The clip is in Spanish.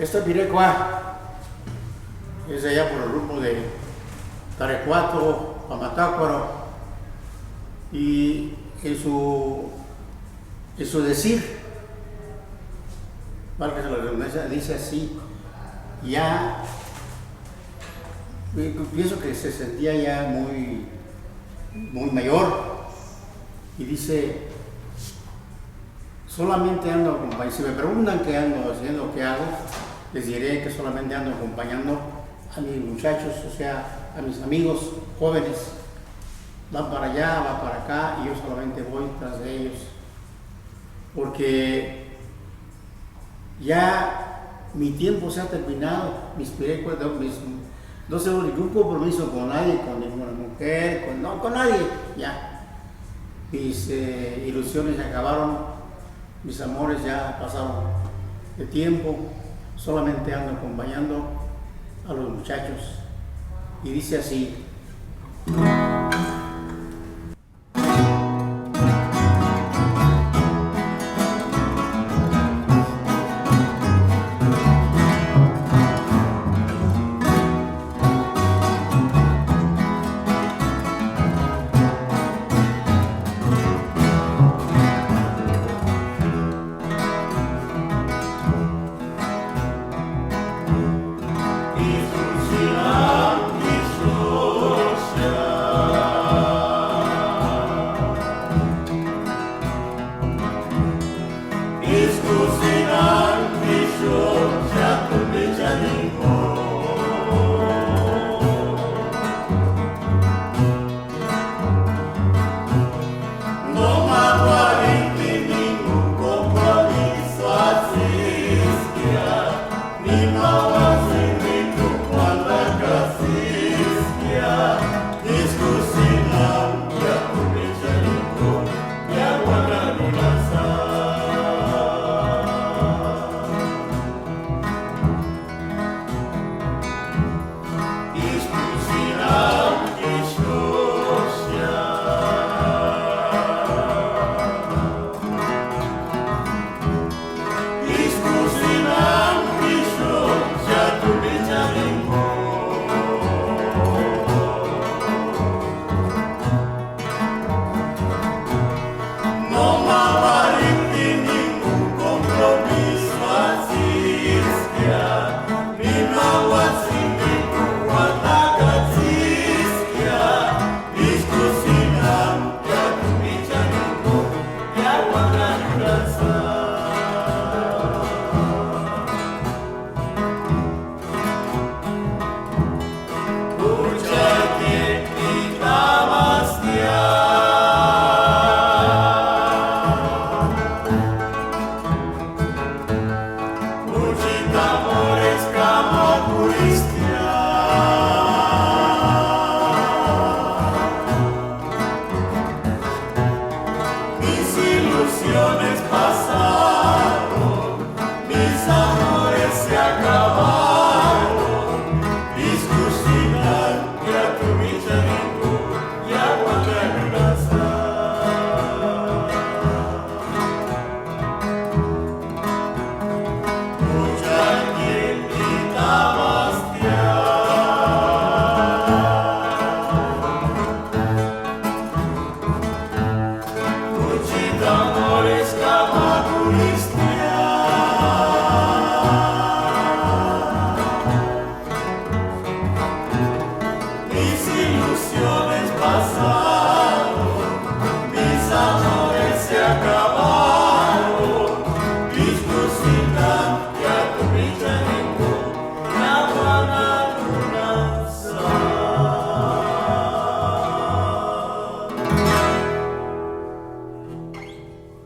Esta pirecua es allá por el rumbo de Tarecuato, Pamatácuaro, y en su decir, valga la redundancia, dice así, ya, pienso que se sentía ya muy mayor, y dice, solamente ando acompañando. Si me preguntan qué ando haciendo, qué hago, les diré que solamente ando acompañando a mis muchachos, o sea, a mis amigos jóvenes. Va para allá, va para acá, y yo solamente voy tras de ellos. Porque ya mi tiempo se ha terminado, mis pirecuas, no tengo ningún compromiso con nadie, con ninguna mujer, con nadie, ya. Mis ilusiones se acabaron. Mis amores ya pasaron de tiempo, solamente ando acompañando a los muchachos. Y dice así. Mis ilusiones pasan.